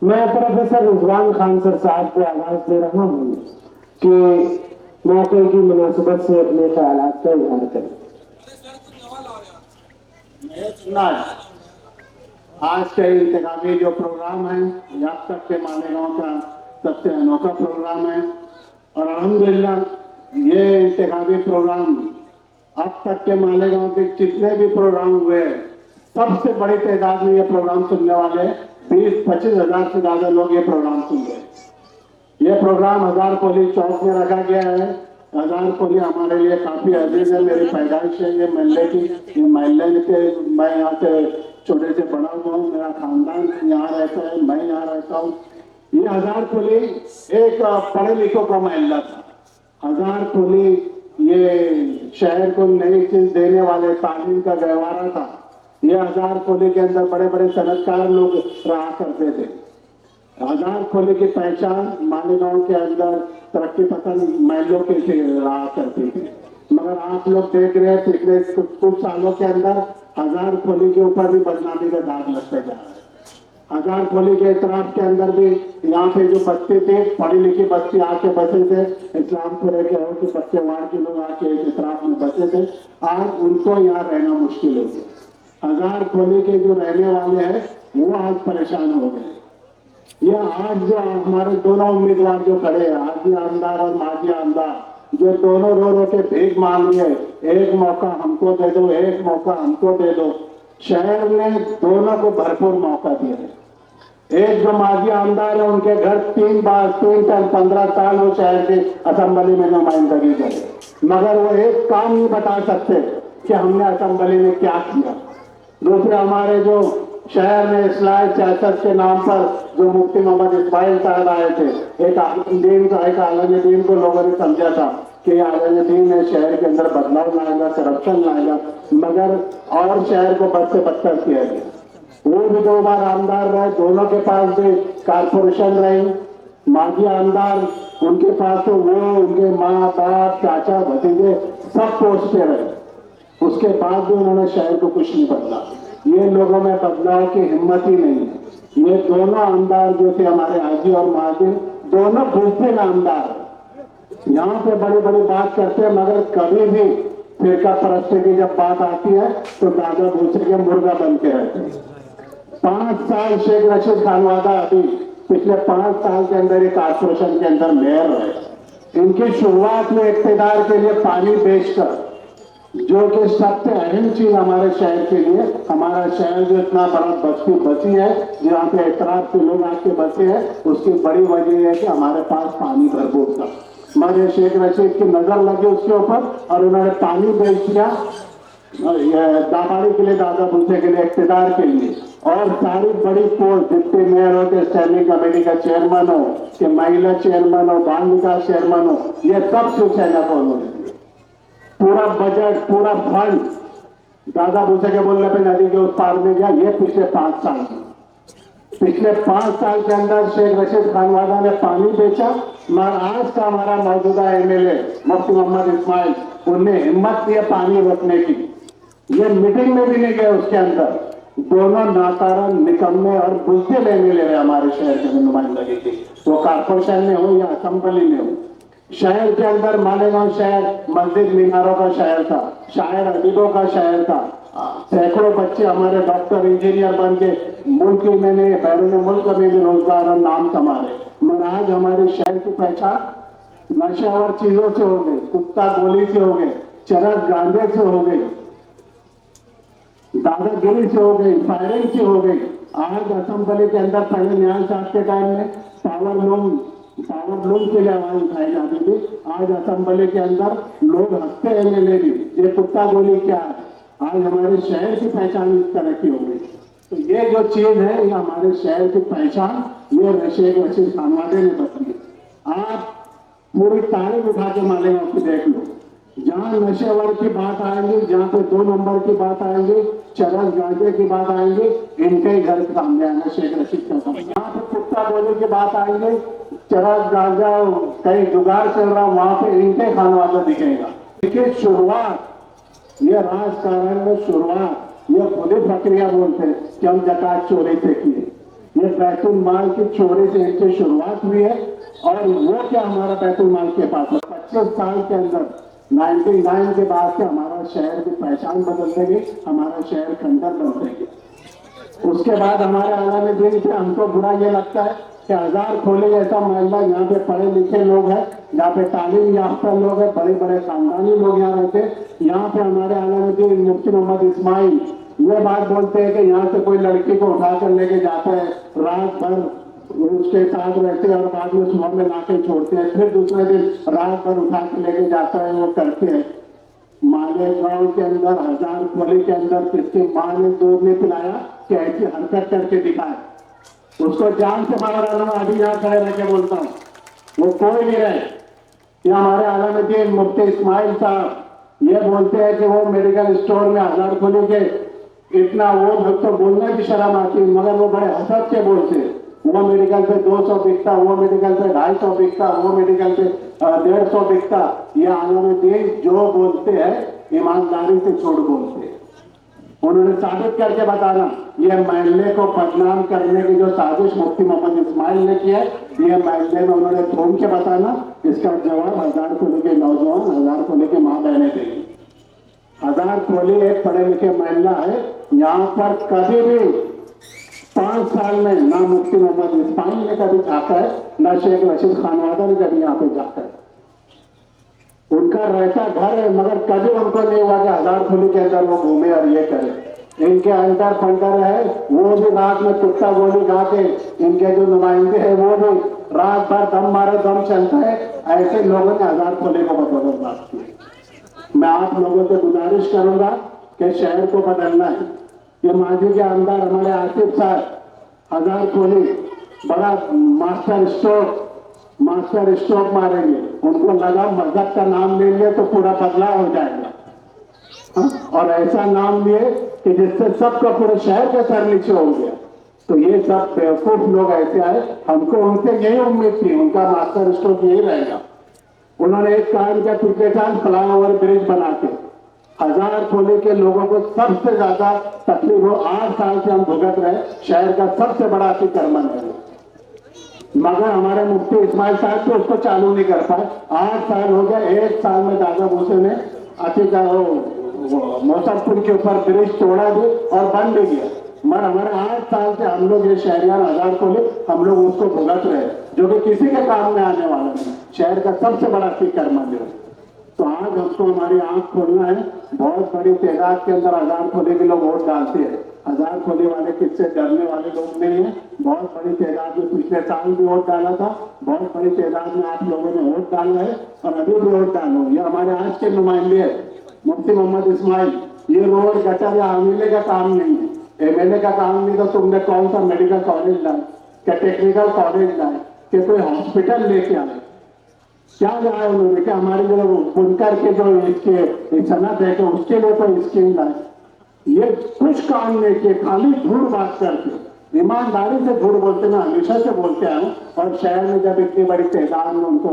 मैं professor Rizwan Khan sir साहब को आवाज दे रहा हूँ कि मौके की मुनासिबत से अपने ख्यालात का इजहार करें। आज के इंतखाबी जो प्रोग्राम है ये अब तक के मालेगांव का सबसे अनोखा प्रोग्राम है और अल्हम्दुलिल्लाह ये इंतखाबी प्रोग्राम अब तक के मालेगांव के जितने भी प्रोग्राम हुए सबसे बड़ी तादाद में ये प्रोग्राम सुनने वाले 20-25 हजार से ज्यादा लोग ये प्रोग्राम सुन रहे। ये प्रोग्राम हजारपोली चौक में रखा गया है। हजारपोली हमारे लिए काफी अजीज है, मेरी पैदाइश है ये महल्ले की, ये महल्ले के मैं यहाँ से छोटे से बड़ा हुआ हूँ, मेरा खानदान यहाँ रहता है, मैं यहाँ रहता हूँ। ये हजारपोली एक पढ़े लिखों का महल्ला था। हजारपोली ये शहर को नई चीज देने वाले तालीम का गहवारा था। ये हजारपोली के अंदर बड़े बड़े सनतकार लोग रहा करते थे। हजारपोली की पहचान मालेगांव के अंदर तरक्की पसंद महलों के से रहा करती थी, मगर आप लोग देख रहे हैं पिछले कुछ सालों के अंदर हजारपोली के ऊपर भी बदनामी का दाग लगते जा रहा है। हजारपोली के इतराफ के अंदर भी यहाँ पे जो बस्ती थे, पढ़ी लिखी बस्ती आके बसे थे, इस्लामपुर के और के बच्चे वार्ड के लोग आके इस इतराफ में बसे थे, आज उनको यहाँ रहना मुश्किल हो गया। हजारपोली के जो रहने वाले हैं वो आज परेशान हो गए। ये आज जो हमारे दोनों उम्मीदवार जो खड़े हैं, हाजी आमदार और माजी आमदार, जो दोनों रो रो के भीख मांग रहे, एक मौका हमको दे दो, एक मौका हमको दे दो। शहर ने दोनों को भरपूर मौका दिया है। एक जो माजी आमदार है उनके घर 3 साल 15 साल वो शहर की असेंबली में नुमाइंदगी करे, मगर वो एक काम नहीं बता सकते कि हमने असेंबली में क्या किया। दूसरे हमारे जो शहर में इस्लाही सियासत के नाम पर जो मुफ्ती मोहम्मद इस्माइल साहब आए थे, एक आलमदीन को लोगों ने समझा था कि आलमदीन ने शहर के अंदर बदलाव लाएगा, करप्शन लाएगा, मगर और शहर को बद से बदतर किया गया। वो भी 2 बार आमदार रहे, दोनों के पास भी कारपोरेशन रही। माजी आमदार उनके पास तो वो उनके माँ बाप चाचा भतीजे सब पोस्टे रहे, उसके बाद भी उन्होंने शहर को कुछ नहीं बदला। ये लोगों में बदलाव की हिम्मत ही नहीं है। ये दोनों आमदार जो थे हमारे हाजी और महाजिन, दोनों बुजदिल आमदार यहाँ पे बड़ी बड़ी बात करते हैं, मगर कभी भी फिरका परस्ती की जब बात आती है तो दादा भूसे के मुर्गा बन के रहते हैं। 5 साल शेख रशीद खानवादा अभी पिछले 5 साल के अंदर ये कारपोरेशन के अंदर मेयर रहे। इनकी शुरुआत में इक्तिदार के लिए पानी बेचकर, जो कि सबसे अहम चीज हमारे शहर के लिए, हमारा शहर जो इतना बड़ा बस्ती बसी है जहाँ पे इतराफ के लोग आके बसे हैं, उसकी बड़ी वजह है कि हमारे पास पानी भरपूर था। हमारे शेख रशीद की नजर लगी उसके ऊपर और उन्होंने पानी बेच दिया दाबाड़ी के लिए, दादा भूसे के लिए, इक्तिदार के लिए। और सारी बड़ी पोस्ट डिप्टी मेयर हो के स्टैंडिंग कमेटी का चेयरमैन हो कि महिला चेयरमैन हो, बाल विकास चेयरमैन हो, ये सब शिवसेना को उन्होंने पूरा बजट पूरा फंड दादा भूसे के बोलने पे नदी के उस पार में गया। ये पिछले 5 साल के अंदर शेख रशीद खानवादा ने पानी बेचा, मगर आज का हमारा मौजूदा एमएलए मुफ्ती मोहम्मद इस्माइल, उनने हिम्मत की पानी रोकने की। ये मीटिंग में भी नहीं गए उसके अंदर। दोनों नाकारण, निकम्मे और बुजदिल एमएलए है हमारे शहर के नुमाइंदगी की, वो कारपोरेशन में हो या असेंबली में हो। शहर के अंदर मालेगांव शहर मस्जिद मीनारों का शहर था, शायर अदीबों का शहर था। सैकड़ों बच्चे हमारे डॉक्टर इंजीनियर बन के मुल्क में नहीं बैरून मुल्क में भी रोजगार और नाम कमा रहे। मगर आज हमारे शहर की पहचान नशावर चीजों से हो गई, कुत्ता गोली से हो गई, चरस गांजे से हो गई, दादागिरी से हो गई, फायरिंग से हो गई। आज असेंबली के अंदर पहले न्याय साहब के टाइम में पावर लूम के लिए आवाज उठाई जाती थी, आज असेंबली के अंदर लोग हंसते एमएलए भी, ये कुत्ता गोली क्या है। आज हमारे शहर की पहचान इस तरह की हो गई। तो ये जो चीज है ये हमारे शहर की पहचान ये शेख रशीद खानवादे ने बदली। आप पूरी तारीख उठा के मालेगांव की देख लो, जहाँ नशेवर की बात आएंगी, जहाँ पे 2 नंबर की बात आएंगी, चरस गांजे की बात आएंगी, इनके ही घर सामने आएगा शेख रशीद का सामने। जहाँ पे कुत्ता गोली की बात आएंगे, चरस गांजा कहीं जुगाड़ चल रहा, वहां पे इनके खानवादा दिखेगा। लेकिन शुरुआत ये राजकारण में शुरुआत ये खुद ही प्रक्रिया बोलते हैं कि हम जकात चोरी से किए। ये बैतुल माल की चोरी से इनकी शुरुआत हुई है। और वो क्या हमारा बैतुल माल के पास 25 साल के अंदर 99 के बाद से हमारा शहर की पहचान बदल देगी, हमारा शहर खंडर बन देगी। उसके बाद हमारे आने दिन से हमको बुरा ये लगता है कि हजार खोले जैसा मोहल्ला, यहाँ पे पढ़े लिखे लोग हैं, यहाँ पे तालीम याफ्ता लोग हैं, बड़े बड़े खानदानी लोग यहाँ रहते हैं। यहाँ पे हमारे आने दिन मुफ्ती मोहम्मद इस्माइल ये बात बोलते हैं कि यहाँ से कोई लड़की को उठा कर लेके जाता है, रात भर उसके साथ रहते हैं और बाद में सुबह में लाके छोड़ते हैं, फिर दूसरे दिन रात भर उठा के लेके जाता है, वो करते हैं। मालेगांव के अंदर हजार खोले के अंदर किसकी मां ने दूध नहीं पिलाया कि ऐसी हरकत करके दिखाए, उसको जान से मार डालना। अभी यहाँ खड़े रह के बोलता हूँ, वो कोई नहीं रहे। ये हमारे आलमदीन मुफ्ती इस्माइल साहब ये बोलते हैं कि वो मेडिकल स्टोर में हजार खोले के इतना, वो तो बोलने की शर्म आती है, मगर वो बड़े हसद के बोलते हैं। वो मेडिकल पे 200 बिकता, वो मेडिकल पे 250 बिकता, वो मेडिकल पे 150 बिकता। ये आलमदीन जो बोलते हैं ईमानदारी से छोड़ बोलते हैं। उन्होंने साबित करके बताना, ये महल्ले को बदनाम करने की जो साजिश मुफ्ती मोहम्मद इस्माइल ने की है, ये महल्ले में उन्होंने घूम के बताना। इसका जवाब हजार खोले के नौजवान, हजार खोले के माँ बहने देंगी। हजार खोले एक पढ़े लिखे महिला है, यहाँ पर कभी भी 5 साल में ना मुफ्ती मोहम्मद इस्माइल ने कभी झाँका है, ना शेख रशीद खानवादा ने कभी यहाँ पे झाँका है। उनका रहता घर है, मगर कभी उनको नहीं हुआ कि हजार खोले के अंदर वो घूमे और ये करे। इनके अंडर फंडर है, वो भी रात में कुत्ता गोली गा के, इनके जो नुमाइंदे हैं वो भी रात भर दम मारे दम चलता है। ऐसे लोगों ने हजार खोले को बदौलत किया। मैं आप लोगों से गुजारिश करूंगा कि शहर को बदलना है। ये मांझी के अंदर हमारे आसिफ साहब हजार खोले बड़ा मास्टर स्ट्रोक मारेंगे, उनको लगा मजहब का नाम ले लिया तो पूरा बदलाव हो जाएगा। और ऐसा नाम लिए कि जिससे सबका पूरे शहर का सर नीचे हो गया। तो ये सब बेवकूफ लोग ऐसे आए, हमको उनसे यही उम्मीद थी, उनका मास्टर स्ट्रोक यही रहेगा। उन्होंने एक काम किया, तुर्केटान फ्लाईओवर ब्रिज बना के हजार खोले के लोगों को सबसे ज्यादा तकलीफ हो। 8 साल से हम भुगत रहे, शहर का सबसे बड़ा अतिक्रमण है, मगर हमारे मुफ्ती इस्माइल साहब तो उसको चालू नहीं कर पाए। 8 साल हो गया, 1 साल में दादा भूसे ने मौसमपुर के ऊपर ब्रिज तोड़ा भी और बन भी गया। मगर हमारे 8 साल से हम लोग ये शहरियान हजार खोले, हम लोग उसको भुगत रहे, जो कि किसी के काम में आने वाला नहीं। शहर का सबसे बड़ा अतिक्रमण है। तो आज हमको हमारी आंख खोलना है। बहुत बड़ी तादाद के अंदर हजार खोले के लोग वोट डालते हैं। हजार खोले वाले किससे डरने वाले लोग नहीं है। बहुत बड़ी तादाद में पिछले साल भी वोट डाला था, बहुत बड़ी तादाद में आप लोगों ने वोट डाला है और अभी भी वोट डालो। ये हमारे आज के नुमाइंदे है मुफ्ती मोहम्मद इस्माइल। ये रोड गटर या एमएलए का काम नहीं है। एमएलए का काम नहीं तो तुमने कौन सा मेडिकल कॉलेज लाए, क्या टेक्निकल कॉलेज लाए, क्या कोई हॉस्पिटल लेके आए, क्या लाए उन्होंने? क्या हमारे जो बुनकर के जो इसके सनत है तो उसके लिए कोई स्कीम लाए? ये कुछ काम नहीं किए, खाली झूठ बात करके, ईमानदारी से झूठ बोलते। मैं हमेशा से बोलते आया हूँ। और शहर में जब इतनी बड़ी तादाद में उनको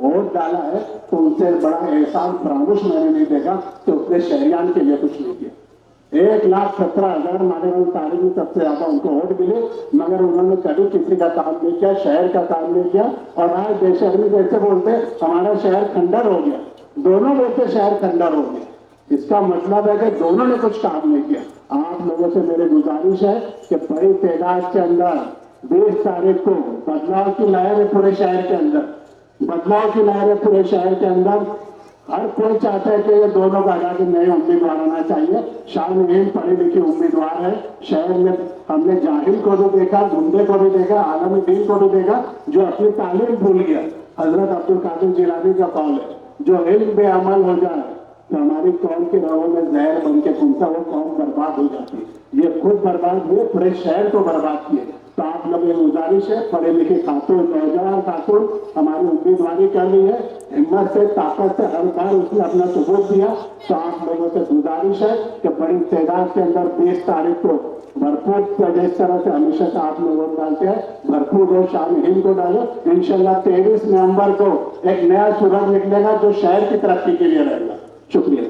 वोट डाला है तो उनसे बड़ा एहसान फरामोश मैंने नहीं देखा कि उसने शहरियान के लिए कुछ नहीं किया। 1,17,000 मालेगांव तारीख में सबसे ज्यादा उनको वोट मिले, मगर उन्होंने कभी किसी का काम नहीं किया, शहर का काम नहीं किया। और आज बेशर्मी जैसे बोलते हमारा शहर खंडर हो गया, दोनों बोलते शहर खंडर हो गया। इसका मतलब है कि दोनों ने कुछ काम नहीं किया। आप लोगों से मेरी गुजारिश है कि बड़ी तादाद के अंदर 20 तारीख को बदलाव की लहर है पूरे शहर के अंदर, बदलाव की लहर है पूरे शहर के अंदर। हर कोई चाहता है कि ये दोनों का आगे नए उम्मीदवार आना चाहिए। शान पढ़े लिखे उम्मीदवार है शहर में। हमने जाहिल को भी देखा, गुंडे को भी देखा, आलमी दीन को भी देखा, जो अपनी तालीम भूल गया। हजरत अब्दुल कादिर जिलानी का कौल है, जो इल्म पे अमल हो जाए तो हमारी कौम के रगों में जहर बन के घूमता वो कौम बर्बाद हो जाती है। ये खुद बर्बाद हुए, पूरे शहर को बर्बाद किए। तो आप लोग ये गुजारिश है, पढ़े लिखे खातून, नौजवान खातून हमारी उम्मीदवारी कर रही है, हिम्मत से, ताकत से, हर बार उसने अपना सबूत दिया। तो आप लोगों से गुजारिश है कि बड़ी तादाद के अंदर 20 तारीख को भरपूर जिस तरह से हमेशा से आप लोग वोट डालते हैं, भरपूर वोट शामिल हिंद को डालो। इंशाल्लाह 23 नवंबर को एक नया सूरज निकलेगा जो शहर की तरक्की के लिए रहेगा। शुक्रिया।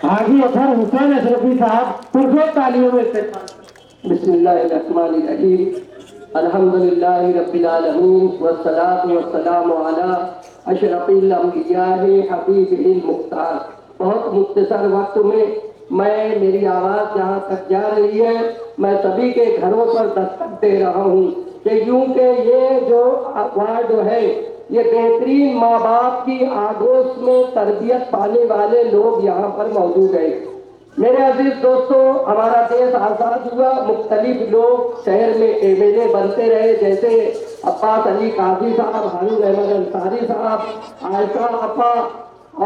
हाजी अजहर हुसैन अशरफी साहब पुरजोर तालियों में इस्तेमाल। बिस्मिल्लाहिर्रहमानिर्रहीम अल्हम्दुलिल्लाहि रब्बिल आलमीन वस्सलातु वस्सलामु अला अशरफिल अंबिया'i हबीबिल मुख्तार। बहुत मुख्तसर वक्त में मैं मेरी आवाज़ जहाँ तक जा रही है मैं सभी के घरों पर दस्तक दे रहा हूँ कि यूं के ये जो वार्ड है ये बेहतरीन माँ बाप की आगोश में तरबियत पाने वाले लोग यहाँ पर मौजूद हैं। मेरे अजीज दोस्तों, हमारा देश आज़ाद हुआ, मुख्तलिफ लोग शहर में एमएलए बनते रहे, जैसे अब्बास अली काजी साहब, हारून अहमद अंसारी साहब, आयशा अपा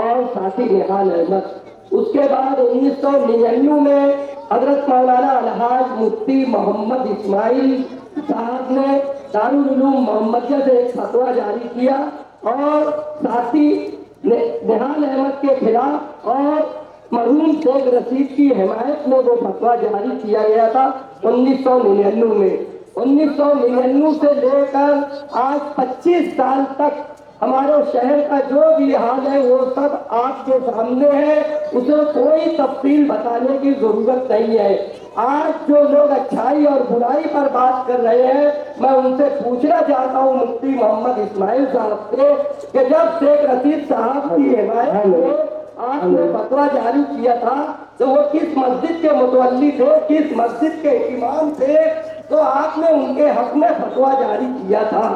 और साथी निहाल अहमद। उसके बाद 1999 में हजरत मौलाना अलहाज मुफ्ती मोहम्मद इस्माइल साहब ने दारुल उलूम मोहम्मदिया से एक फतवा जारी किया और साथी निहाल अहमद के खिलाफ और मरहूम शेख रशीद की हिमायत में वो फतवा जारी किया गया था 1999 में। 1999 से लेकर आज 25 साल तक हमारे शहर का जो भी हाल है वो सब आपके सामने है, उसे कोई तफसील बताने की जरूरत नहीं है। आज जो लोग अच्छाई और बुराई पर बात कर रहे हैं, मैं उनसे पूछना चाहता हूँ मुफ्ती मोहम्मद इस्माइल साहब से कि जब शेख रशीद साहब की हिमायत में आपने फतवा जारी किया था तो वो किस मस्जिद के मुतवल्ली थे, किस मस्जिद के इमाम थे, तो आपने उनके हक में फतवा जारी किया था।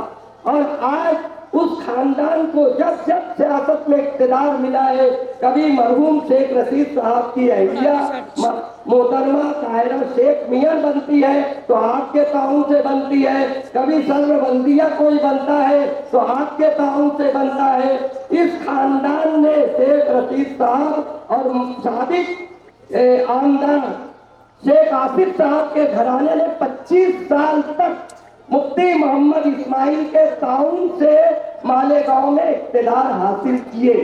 और आज उस खानदान को जब जब सियासत में इख्तिदार मिला है, कभी मरहूम शेख रशीद साहब की अहलिया मोहतरमा ताहिरा शेख मियां बनती है तो आपके ताउन से बनती है, कभी सरबंदिया कोई बनता है तो आपके ताउन से बनता है। इस खानदान ने शेख रशीद साहब और साबिक आमदार शेख आसिफ साहब के घराने ने 25 साल तक मुफ्ती मोहम्मद इस्माइल के ताउन से मालेगांव में इख्तिदार हासिल किए।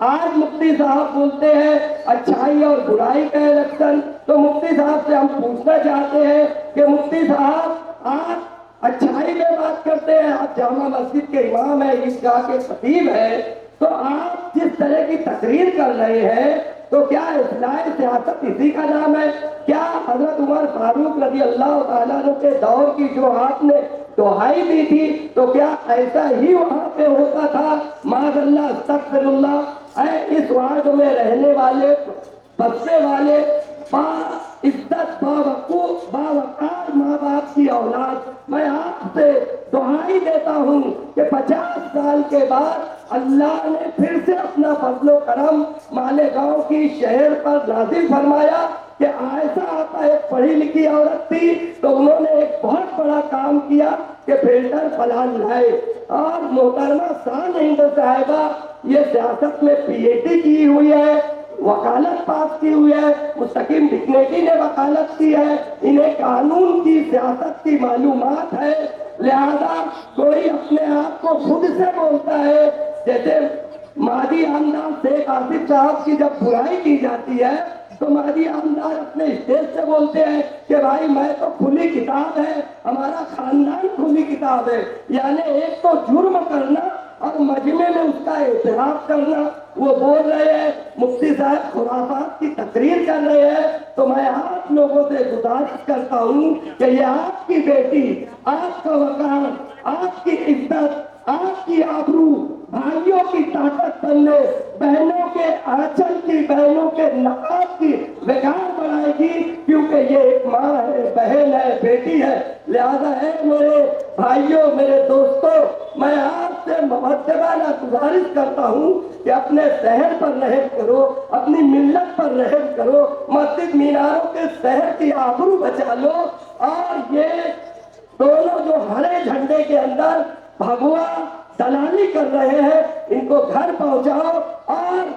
आज मुफ्ती साहब बोलते हैं अच्छाई और बुराई का इलेक्शन, तो मुफ्ती साहब से हम पूछना चाहते हैं कि मुफ्ती साहब आप अच्छाई में बात करते हैं, आप जामा मस्जिद के इमाम है, ईदगाह के खतीब है, तो आप जिस तरह की तकरीर कर रहे हैं तो क्या इस्लाह सियासत इसी का नाम है? क्या हजरत उमर फारूक रज़ी अल्लाह तआला अन्हु के दौर की जो आपने दुहाई दी थी तो क्या ऐसा ही वहां पे होता था? माज़अल्लाह अस्तग़फिरुल्लाह। इस वार्ड में रहने वाले बसने वाले इज्जत बावकार माँ बाप की औलाद, मैं आपसे दुहाई देता हूँ कि 50 साल के बाद अल्लाह ने फिर से अपना फजलो करम मालेगांव की शहर पर नाज़िल फरमाया कि आयशा आपा एक पढ़ी लिखी औरत थी तो उन्होंने एक बहुत बड़ा काम किया कि फिल्टर प्लान लाए और मोहतरमा शान हिंद साहिबा ये सियासत में पीएचडी की हुई है, वकालत पास की हुई है, मुस्तकीम डिग्नेटी ने वकालत की है, इन्हें कानून की सियासत की मालूमात है। लिहाजा कोई अपने आप को खुद से बोलता है, जैसे मादी आमदार शेख आसिफ साहब की जब बुराई की जाती है तो मादी आमदार अपने स्टेज से बोलते हैं कि भाई मैं तो खुली किताब है, हमारा खानदान खुली किताब है। यानी एक तो जुर्म करना और मजमे में उसका एतराफ करना। वो बोल रहे हैं मुफ्ती साहब खुराफात की तकरीर कर रहे हैं, तो मैं आप लोगों से गुजारिश करता हूँ कि ये आपकी बेटी, आपका वकार, आपकी इज्जत, आपकी आबरू, भाइयों की ताकत बनने, बहनों के आंचल की, बहनों के नकाब की विकार बढ़ाएगी, क्योंकि ये एक माँ है, बहन है, बेटी है। लिहाजा है मेरे भाइयों, मेरे दोस्तों, मैं आपसे मुअद्दबाना गुजारिश करता हूँ कि अपने शहर पर रहम करो, अपनी मिल्लत पर रहम करो, मस्जिद मीनारों के शहर की आबरू बचा लो। और ये दोनों जो हरे झंडे के अंदर भगवा दलाली कर रहे हैं, इनको घर पहुंचाओ। और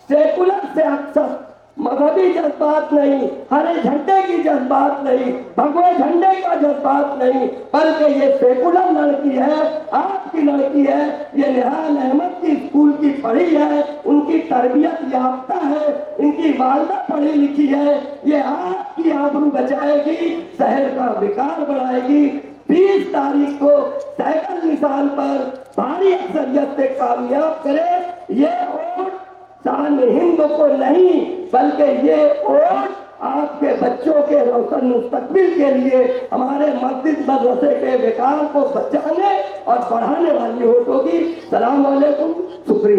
सेकुलर से अक्सर मजहबी जज्बात नहीं, हरे झंडे की जज्बात नहीं, भगवे झंडे का जज्बात नहीं, बल्कि ये सेकुलर लड़की है, आपकी लड़की है, ये निहाल अहमद की स्कूल की पढ़ी है, उनकी तरबियत याफ्ता है, इनकी वालदा पढ़ी लिखी है, ये आपकी आबरू बचाएगी, शहर का विकार बढ़ाएगी। 20 तारीख को साइकिल निशान पर भारी अक्सरियत से कामयाब करे। ये वोट शान हिंद को नहीं, बल्कि ये वोट आपके बच्चों के रोशन मुस्तकबिल के लिए हमारे मस्जिद मदरसे के विकास को बचाने और बढ़ाने वाली वोट होगी। सलाम अलैकुम, शुक्रिया।